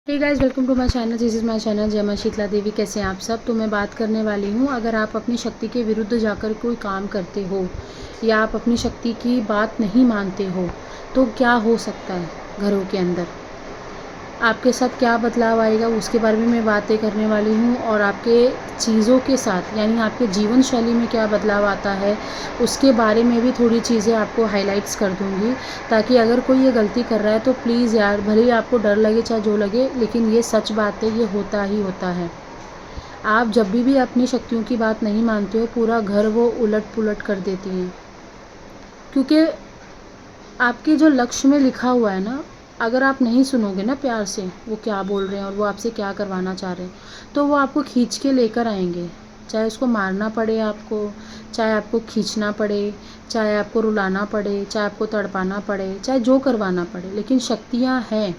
Hey guys, welcome to my channel. This is my channel Jai Maa Sheetla देवी। कैसे हैं आप सब? तो मैं बात करने वाली हूँ, अगर आप अपनी शक्ति के विरुद्ध जाकर कोई काम करते हो या आप अपनी शक्ति की बात नहीं मानते हो तो क्या हो सकता है घरों के अंदर, आपके साथ क्या बदलाव आएगा, उसके बारे में मैं बातें करने वाली हूँ। और आपके चीज़ों के साथ यानी आपके जीवन शैली में क्या बदलाव आता है उसके बारे में भी थोड़ी चीज़ें आपको हाइलाइट्स कर दूँगी, ताकि अगर कोई ये गलती कर रहा है तो प्लीज़ यार, भले ही आपको डर लगे चाहे जो लगे, लेकिन ये सच बात है, ये होता ही होता है। आप जब भी अपनी शक्तियों की बात नहीं मानते हो, पूरा घर वो उलट पुलट कर देती हैं, क्योंकि आपके जो लक्ष्य में लिखा हुआ है ना, अगर आप नहीं सुनोगे ना प्यार से वो क्या बोल रहे हैं और वो आपसे क्या करवाना चाह रहे हैं, तो वो आपको खींच के लेकर आएंगे। चाहे उसको मारना पड़े आपको, चाहे आपको खींचना पड़े, चाहे आपको रुलाना पड़े, चाहे आपको तड़पाना पड़े, चाहे जो करवाना पड़े, लेकिन शक्तियाँ हैं,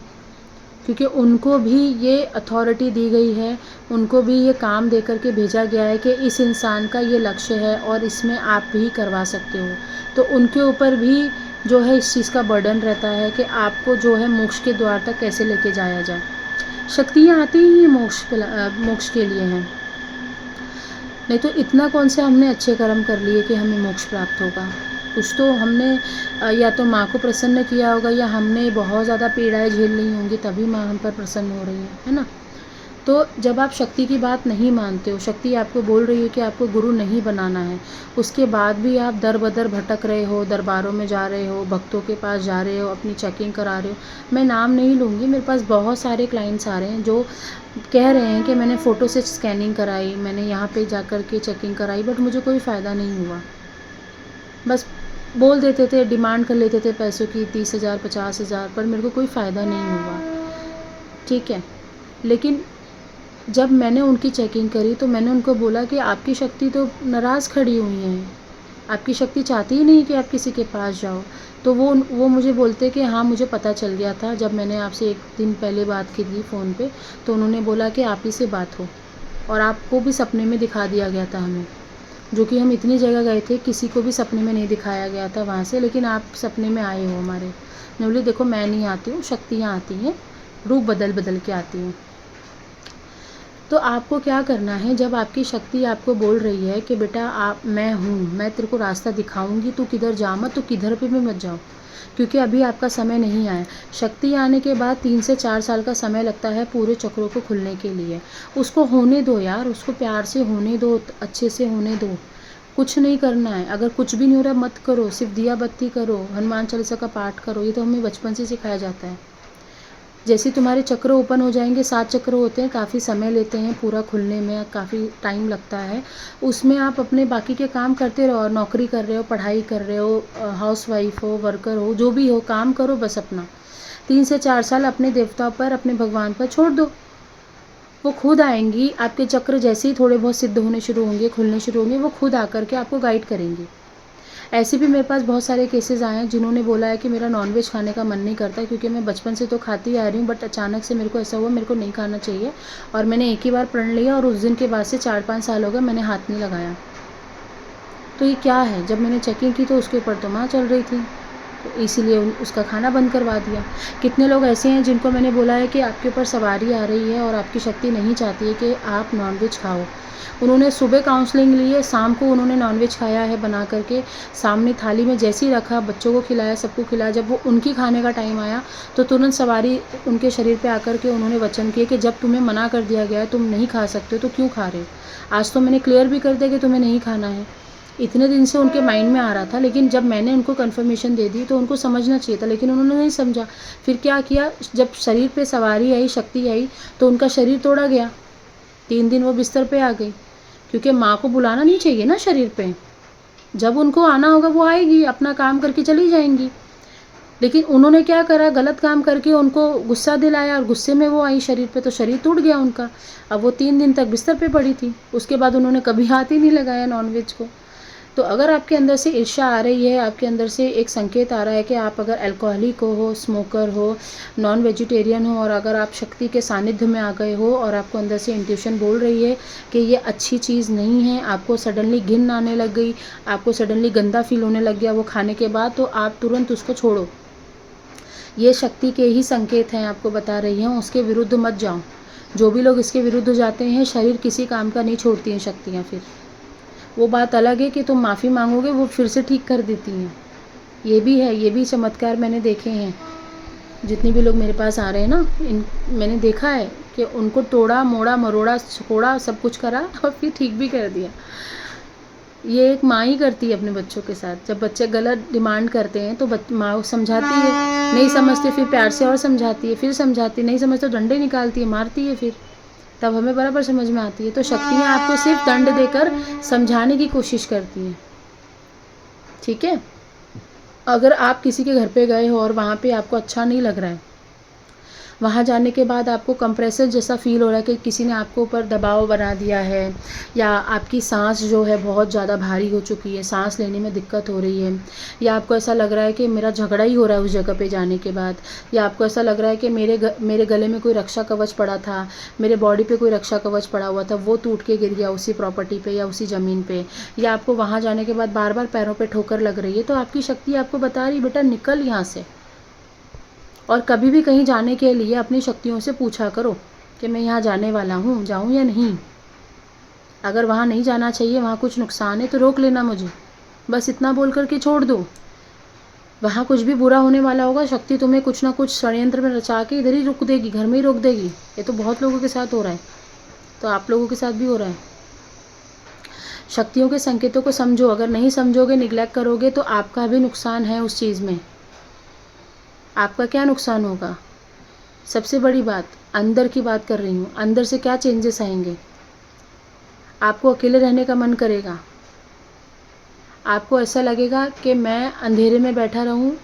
क्योंकि उनको भी ये अथॉरिटी दी गई है, उनको भी ये काम दे कर के भेजा गया है कि इस इंसान का ये लक्ष्य है और इसमें आप भी करवा सकते हो। तो उनके ऊपर भी जो है इस चीज़ का बर्डन रहता है कि आपको जो है मोक्ष के द्वार तक कैसे लेके जाया जाए। शक्तियाँ आती ही मोक्ष के लिए हैं, नहीं तो इतना कौन से हमने अच्छे कर्म कर लिए कि हमें मोक्ष प्राप्त होगा। कुछ तो हमने या तो माँ को प्रसन्न किया होगा, या हमने बहुत ज़्यादा पीड़ाएं झेल ली होंगी, तभी माँ हम पर प्रसन्न हो रही है ना। तो जब आप शक्ति की बात नहीं मानते हो, शक्ति आपको बोल रही है कि आपको गुरु नहीं बनाना है, उसके बाद भी आप दर बदर भटक रहे हो, दरबारों में जा रहे हो, भक्तों के पास जा रहे हो, अपनी चेकिंग करा रहे हो। मैं नाम नहीं लूँगी, मेरे पास बहुत सारे क्लाइंट्स आ रहे हैं जो कह रहे हैं कि मैंने फ़ोटो से स्कैनिंग कराई, मैंने यहाँ पे जा कर के चेकिंग कराई, बट मुझे कोई फ़ायदा नहीं हुआ। बस बोल देते थे, डिमांड कर लेते थे पैसों की, 30,000 50,000, पर मेरे को कोई फ़ायदा नहीं हुआ। ठीक है, लेकिन जब मैंने उनकी चेकिंग करी तो मैंने उनको बोला कि आपकी शक्ति तो नाराज़ खड़ी हुई है, आपकी शक्ति चाहती ही नहीं कि आप किसी के पास जाओ। तो वो मुझे बोलते कि हाँ, मुझे पता चल गया था, जब मैंने आपसे एक दिन पहले बात की थी फ़ोन पे, तो उन्होंने बोला कि आप ही से बात हो, और आपको भी सपने में दिखा दिया गया था हमें, जो कि हम इतनी जगह गए थे, किसी को भी सपने में नहीं दिखाया गया था वहाँ से, लेकिन आप सपने में आए हो हमारे। मैं बोली देखो, मैं नहीं आती हूँ, शक्तियाँ आती हैं, रूप बदल बदल के आती हैं। तो आपको क्या करना है, जब आपकी शक्ति आपको बोल रही है कि बेटा मैं हूँ, मैं तेरे को रास्ता दिखाऊंगी, तू किधर जा मत, तो किधर पे भी मत जाओ, क्योंकि अभी आपका समय नहीं आया। शक्ति आने के बाद 3 से 4 साल का समय लगता है पूरे चक्रों को खुलने के लिए। उसको होने दो यार, उसको प्यार से होने दो, अच्छे से होने दो। कुछ नहीं करना है, अगर कुछ भी नहीं हो रहा मत करो, सिर्फ दिया बत्ती करो, हनुमान चालीसा का पाठ करो, ये तो हमें बचपन से सिखाया जाता है। जैसे तुम्हारे चक्र ओपन हो जाएंगे, 7 चक्र होते हैं, काफ़ी समय लेते हैं पूरा खुलने में, काफ़ी टाइम लगता है। उसमें आप अपने बाकी के काम करते रहो, नौकरी कर रहे हो, पढ़ाई कर रहे हो, हाउस वाइफ हो, वर्कर हो, जो भी हो, काम करो बस अपना। 3 से 4 साल अपने देवता पर, अपने भगवान पर छोड़ दो, वो खुद आएंगी। आपके चक्र जैसे ही थोड़े बहुत सिद्ध होने शुरू होंगे, खुलने शुरू होंगे, वो खुद आकर के आपको गाइड करेंगे। ऐसे भी मेरे पास बहुत सारे केसेस आए हैं जिन्होंने बोला है कि मेरा नॉनवेज खाने का मन नहीं करता, क्योंकि मैं बचपन से तो खाती आ रही हूँ, बट अचानक से मेरे को ऐसा हुआ मेरे को नहीं खाना चाहिए, और मैंने एक ही बार प्रण लिया, और उस दिन के बाद से 4-5 साल हो गए मैंने हाथ नहीं लगाया। तो ये क्या है, जब मैंने चेकिंग की तो उसके ऊपर तो माँ चल रही थी, तो इसीलिए उसका खाना बंद करवा दिया। कितने लोग ऐसे हैं जिनको मैंने बोला है कि आपके ऊपर सवारी आ रही है और आपकी शक्ति नहीं चाहती है कि आप नॉनवेज खाओ। उन्होंने सुबह काउंसलिंग ली है, शाम को उन्होंने नॉनवेज खाया है बना करके, सामने थाली में जैसे ही रखा, बच्चों को खिलाया, सबको खिलाया, जब वो उनकी खाने का टाइम आया तो तुरंत सवारी उनके शरीर पे आकर के उन्होंने वचन किए कि जब तुम्हें मना कर दिया गया है, तुम नहीं खा सकते, तो क्यों खा रहे हो। आज तो मैंने क्लियर भी कर दिया कि तुम्हें नहीं खाना है। इतने दिन से उनके माइंड में आ रहा था, लेकिन जब मैंने उनको कन्फर्मेशन दे दी तो उनको समझना चाहिए था, लेकिन उन्होंने नहीं समझा। फिर क्या किया, जब शरीर पे सवारी आई, शक्ति आई, तो उनका शरीर तोड़ा गया। 3 दिन वो बिस्तर पे आ गई, क्योंकि माँ को बुलाना नहीं चाहिए ना शरीर पे। जब उनको आना होगा वो आएगी, अपना काम करके चली जाएंगी। लेकिन उन्होंने क्या करा, गलत काम करके उनको गुस्सा दिलाया, और गुस्से में वो आई शरीर पे, तो शरीर टूट गया उनका। अब वो 3 दिन तक बिस्तर पे पड़ी थी, उसके बाद उन्होंने कभी हाथ ही नहीं लगाया नॉनवेज को। तो अगर आपके अंदर से ईर्ष्या आ रही है, आपके अंदर से एक संकेत आ रहा है कि आप अगर अल्कोहलिक हो, स्मोकर हो, नॉन वेजिटेरियन हो, और अगर आप शक्ति के सानिध्य में आ गए हो और आपको अंदर से इंट्यूशन बोल रही है कि ये अच्छी चीज़ नहीं है, आपको सडनली घिन आने लग गई, आपको सडनली गंदा फील होने लग गया वो खाने के बाद, तो आप तुरंत उसको छोड़ो। ये शक्ति के ही संकेत हैं, आपको बता रही हूँ, उसके विरुद्ध मत जाओ। जो भी लोग इसके विरुद्ध जाते हैं, शरीर किसी काम का नहीं छोड़ती हैं शक्तियाँ। फिर वो बात अलग है कि तुम माफ़ी मांगोगे, वो फिर से ठीक कर देती हैं। ये भी है, ये भी चमत्कार मैंने देखे हैं। जितने भी लोग मेरे पास आ रहे हैं ना, मैंने देखा है कि उनको तोड़ा मोड़ा मरोड़ा छोड़ा सब कुछ करा और फिर ठीक भी कर दिया। ये एक माँ ही करती है अपने बच्चों के साथ। जब बच्चे गलत डिमांड करते हैं तो माँ समझाती है, नहीं समझते फिर प्यार से और समझाती है, फिर समझाती, नहीं समझते तो डंडे निकालती है, मारती है, फिर तब हमें बराबर समझ में आती है। तो शक्तियाँ आपको सिर्फ दंड देकर समझाने की कोशिश करती हैं, ठीक है। अगर आप किसी के घर पे गए हो और वहाँ पे आपको अच्छा नहीं लग रहा है, वहाँ जाने के बाद आपको कंप्रेसर जैसा फ़ील हो रहा है कि किसी ने आपको ऊपर दबाव बना दिया है, या आपकी सांस जो है बहुत ज़्यादा भारी हो चुकी है, सांस लेने में दिक्कत हो रही है, या आपको ऐसा लग रहा है कि मेरा झगड़ा ही हो रहा है उस जगह पे जाने के बाद, या आपको ऐसा लग रहा है कि मेरे गले में कोई रक्षा कवच पड़ा था, मेरे बॉडी पे कोई रक्षा कवच पड़ा हुआ था, वो टूट के गिर गया उसी प्रॉपर्टी पे या उसी ज़मीन पे, या आपको वहाँ जाने के बाद बार बार पैरों पे ठोकर लग रही है, तो आपकी शक्ति आपको बता रही बेटा निकल यहाँ से। और कभी भी कहीं जाने के लिए अपनी शक्तियों से पूछा करो कि मैं यहाँ जाने वाला हूँ, जाऊँ या नहीं। अगर वहाँ नहीं जाना चाहिए, वहाँ कुछ नुकसान है तो रोक लेना मुझे, बस इतना बोल कर के छोड़ दो। वहाँ कुछ भी बुरा होने वाला होगा, शक्ति तुम्हें कुछ ना कुछ षड्यंत्र में रचा के इधर ही रोक देगी, घर में ही रोक देगी। ये तो बहुत लोगों के साथ हो रहा है, तो आप लोगों के साथ भी हो रहा है। शक्तियों के संकेतों को समझो, अगर नहीं समझोगे, निग्लेक्ट करोगे तो आपका भी नुकसान है उस चीज़ में। आपका क्या नुकसान होगा? सबसे बड़ी बात, अंदर की बात कर रही हूँ, अंदर से क्या चेंजेस आएंगे? आपको अकेले रहने का मन करेगा, आपको ऐसा लगेगा कि मैं अंधेरे में बैठा रहूँ।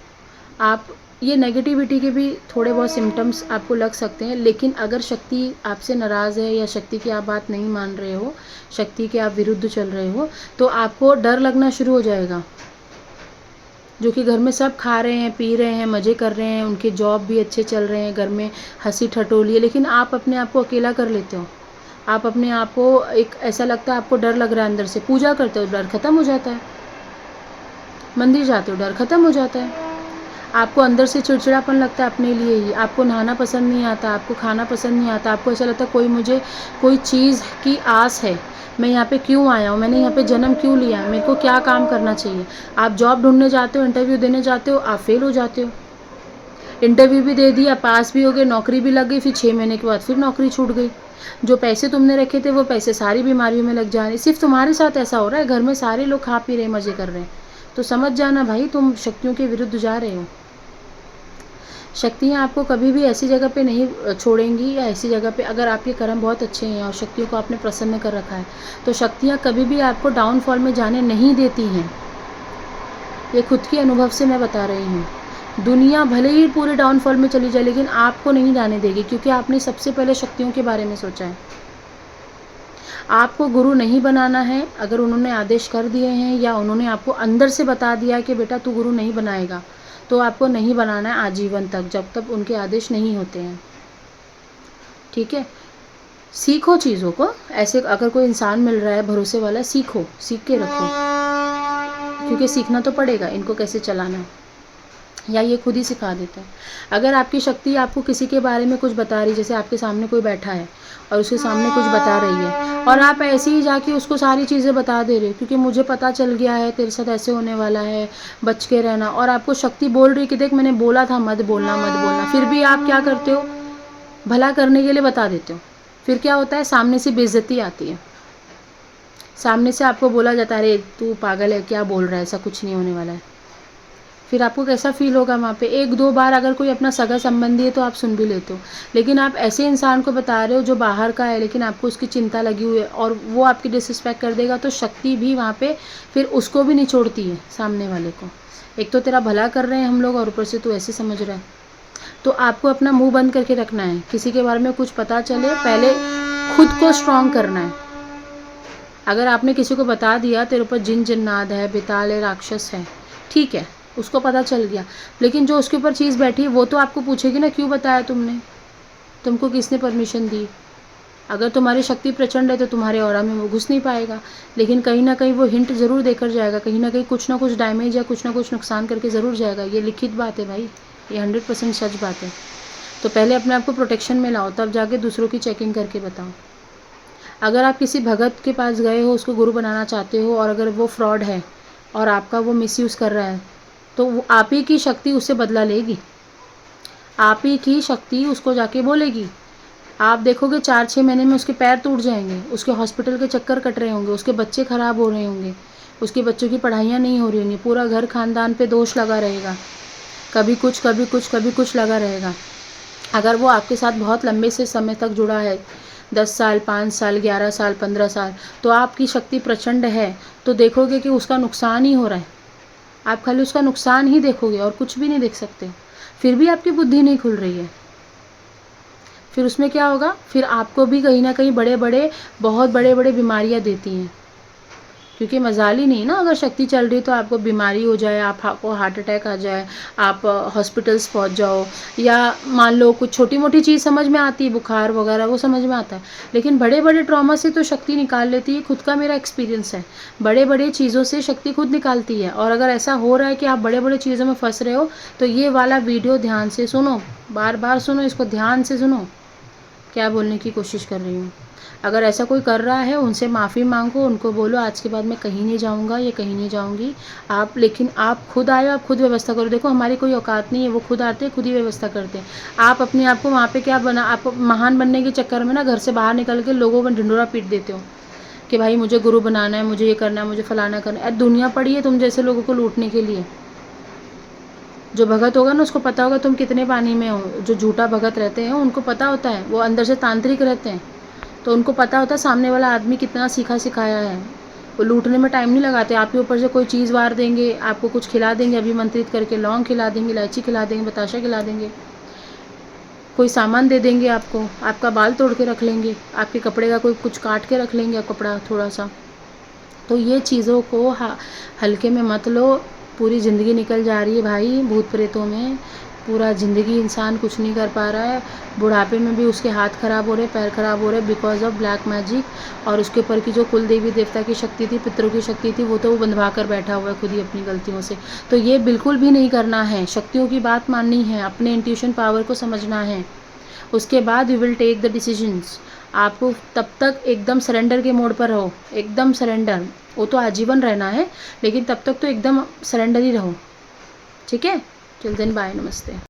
आप ये नेगेटिविटी के भी थोड़े बहुत सिम्टम्स आपको लग सकते हैं, लेकिन अगर शक्ति आपसे नाराज़ है या शक्ति की आप बात नहीं मान रहे हो, शक्ति के आप विरुद्ध चल रहे हो, तो आपको डर लगना शुरू हो जाएगा। जो कि घर में सब खा रहे हैं, पी रहे हैं, मज़े कर रहे हैं, उनके जॉब भी अच्छे चल रहे हैं, घर में हंसी ठटोली है, लेकिन आप अपने आप को अकेला कर लेते हो। आप अपने आप को एक ऐसा लगता है, आपको डर लग रहा है अंदर से, पूजा करते हो डर ख़त्म हो जाता है, मंदिर जाते हो डर ख़त्म हो जाता है। आपको अंदर से चिड़चिड़ापन लगता है अपने लिए ही, आपको नहाना पसंद नहीं आता, आपको खाना पसंद नहीं आता, आपको ऐसा लगता है कोई चीज़ की आस है, मैं यहाँ पे क्यों आया हूँ, मैंने यहाँ पे जन्म क्यों लिया, मेरे को क्या काम करना चाहिए। आप जॉब ढूंढने जाते हो, इंटरव्यू देने जाते हो, आप फेल हो जाते हो। इंटरव्यू भी दे दिया, पास भी हो गए, नौकरी भी लग गई, फिर 6 महीने के बाद फिर नौकरी छूट गई। जो पैसे तुमने रखे थे वो पैसे सारी बीमारियों में लग जा रहे। सिर्फ तुम्हारे साथ ऐसा हो रहा है, घर में सारे लोग खा पी रहे हैं, मज़े कर रहे हैं। तो समझ जाना भाई, तुम शक्तियों के विरुद्ध जा रहे हो। शक्तियाँ आपको कभी भी ऐसी जगह पे नहीं छोड़ेंगी, या ऐसी जगह पे अगर आपके कर्म बहुत अच्छे हैं और शक्तियों को आपने प्रसन्न कर रखा है, तो शक्तियाँ कभी भी आपको डाउनफॉल में जाने नहीं देती हैं। ये खुद के अनुभव से मैं बता रही हूँ। दुनिया भले ही पूरे डाउनफॉल में चली जाए, लेकिन आपको नहीं जाने देगी, क्योंकि आपने सबसे पहले शक्तियों के बारे में सोचा है। आपको गुरु नहीं बनाना है, अगर उन्होंने आदेश कर दिए हैं या उन्होंने आपको अंदर से बता दिया कि बेटा तू गुरु नहीं बनाएगा, तो आपको नहीं बनाना है आजीवन तक, जब तक उनके आदेश नहीं होते हैं, ठीक है। सीखो चीज़ों को, ऐसे अगर कोई इंसान मिल रहा है भरोसे वाला, सीखो, सीख के रखो, क्योंकि सीखना तो पड़ेगा इनको कैसे चलाना है, या ये खुद ही सिखा देते हैं। अगर आपकी शक्ति आपको किसी के बारे में कुछ बता रही, जैसे आपके सामने कोई बैठा है और उसके सामने कुछ बता रही है, और आप ऐसे ही जाके उसको सारी चीज़ें बता दे रहे हो, क्योंकि मुझे पता चल गया है तेरे साथ ऐसे होने वाला है, बच के रहना, और आपको शक्ति बोल रही है कि देख मैंने बोला था मत बोलना मत बोलना, फिर भी आप क्या करते हो, भला करने के लिए बता देते हो। फिर क्या होता है, सामने से बेइज्जती आती है, सामने से आपको बोला जाता है अरे तू पागल है, क्या बोल रहा है, ऐसा कुछ नहीं होने वाला है। फिर आपको कैसा फील होगा वहाँ पे। 1-2 बार अगर कोई अपना सगा संबंधी है तो आप सुन भी लेते हो, लेकिन आप ऐसे इंसान को बता रहे हो जो बाहर का है, लेकिन आपको उसकी चिंता लगी हुई है और वो आपकी डिसरिस्पेक्ट कर देगा, तो शक्ति भी वहाँ पे फिर उसको भी नहीं छोड़ती है सामने वाले को। एक तो तेरा भला कर रहे हैं हम लोग, और ऊपर से तू ऐसे समझ रहा है। तो आपको अपना मुँह बंद करके रखना है, किसी के बारे में कुछ पता चले पहले खुद को स्ट्रॉन्ग करना है। अगर आपने किसी को बता दिया तेरे ऊपर जिन जिन्नात है, बेताल है, राक्षस है, ठीक है, उसको पता चल गया, लेकिन जो उसके ऊपर चीज़ बैठी है वो तो आपको पूछेगी ना, क्यों बताया तुमने, तुमको किसने परमिशन दी। अगर तुम्हारी शक्ति प्रचंड है तो तुम्हारे ऑरा में वो घुस नहीं पाएगा, लेकिन कहीं ना कहीं वो हिंट ज़रूर देकर जाएगा, कहीं ना कहीं कुछ ना कुछ डैमेज या कुछ ना कुछ नुकसान करके ज़रूर जाएगा। ये लिखित बात है भाई, ये 100% सच बात है। तो पहले अपने आप को प्रोटेक्शन में लाओ, तब जाके दूसरों की चेकिंग करके बताओ। अगर आप किसी भगत के पास गए हो, उसको गुरु बनाना चाहते हो, और अगर वो फ्रॉड है और आपका वो मिसयूज़ कर रहा है, तो वो आप ही की शक्ति उससे बदला लेगी। आप ही की शक्ति उसको जाके बोलेगी। आप देखोगे 4-6 महीने में उसके पैर टूट जाएंगे, उसके हॉस्पिटल के चक्कर कट रहे होंगे, उसके बच्चे ख़राब हो रहे होंगे, उसके बच्चों की पढ़ाइयाँ नहीं हो रही होंगी, पूरा घर खानदान पे दोष लगा रहेगा, कभी कुछ कभी कुछ कभी कुछ लगा रहेगा। अगर वो आपके साथ बहुत लंबे से समय तक जुड़ा है, 10 साल, 5 साल, 11 साल, 15 साल, तो आपकी शक्ति प्रचंड है, तो देखोगे कि उसका नुकसान ही हो रहा है। आप खाली उसका नुकसान ही देखोगे और कुछ भी नहीं देख सकते। फिर भी आपकी बुद्धि नहीं खुल रही है। फिर उसमें क्या होगा, फिर आपको भी कहीं ना कहीं बहुत बड़े बड़े बीमारियां देती हैं, क्योंकि मजाल ही नहीं ना, अगर शक्ति चल रही तो आपको बीमारी हो जाए, आपको हार्ट अटैक आ जाए, आप हॉस्पिटल्स पहुंच जाओ, या मान लो कुछ छोटी मोटी चीज़ समझ में आती है, बुखार वगैरह वो समझ में आता है, लेकिन बड़े बड़े ट्रॉमा से तो शक्ति निकाल लेती है। खुद का मेरा एक्सपीरियंस है, बड़े बड़े चीज़ों से शक्ति खुद निकालती है। और अगर ऐसा हो रहा है कि आप बड़े बड़े चीज़ों में फंस रहे हो, तो ये वाला वीडियो ध्यान से सुनो, बार बार सुनो, इसको ध्यान से सुनो, क्या बोलने की कोशिश कर रही हूँ। अगर ऐसा कोई कर रहा है, उनसे माफ़ी मांगो, उनको बोलो आज के बाद मैं कहीं नहीं जाऊँगा, ये कहीं नहीं जाऊँगी। लेकिन आप खुद आए, आप खुद व्यवस्था करो। देखो हमारी कोई औकात नहीं है, वो खुद आते हैं, खुद ही व्यवस्था करते हैं। आप अपने आप को वहाँ पे क्या बना, आप महान बनने के चक्कर में ना घर से बाहर निकल के लोगों का ढिंढोरा पीट देते हो कि भाई मुझे गुरु बनाना है, मुझे ये करना है, मुझे फलाना करना है। दुनिया पड़ी है तुम जैसे लोगों को लूटने के लिए। जो भगत होगा ना, उसको पता होगा तुम कितने पानी में हो। जो झूठा भगत रहते हैं उनको पता होता है, वो अंदर से तांत्रिक रहते हैं, तो उनको पता होता है सामने वाला आदमी कितना सीखा सिखाया है। वो लूटने में टाइम नहीं लगाते, आपके ऊपर से कोई चीज़ वार देंगे, आपको कुछ खिला देंगे अभिमंत्रित करके, लौंग खिला देंगे, इलायची खिला देंगे, बताशा खिला देंगे, कोई सामान दे देंगे आपको, आपका बाल तोड़ के रख लेंगे, आपके कपड़े का कोई कुछ काट के रख लेंगे कपड़ा थोड़ा सा। तो ये चीज़ों को हल्के में मत लो। पूरी ज़िंदगी निकल जा रही है भाई भूत प्रेतों में, पूरा ज़िंदगी इंसान कुछ नहीं कर पा रहा है। बुढ़ापे में भी उसके हाथ ख़राब हो रहे, पैर ख़राब हो रहे बिकॉज ऑफ ब्लैक मैजिक। और उसके ऊपर की जो कुल देवी देवता की शक्ति थी, पितरों की शक्ति थी, वो तो वो बंधवा कर बैठा हुआ है खुद ही अपनी गलतियों से। तो ये बिल्कुल भी नहीं करना है, शक्तियों की बात माननी है, अपने इंट्यूशन पावर को समझना है। उसके बाद you will take the decisions. आपको तब तक एकदम सरेंडर के मोड पर रहो, एकदम सरेंडर। वो तो आजीवन रहना है, लेकिन तब तक तो एकदम सरेंडर ही रहो, ठीक है। चल देन, बाय, नमस्ते।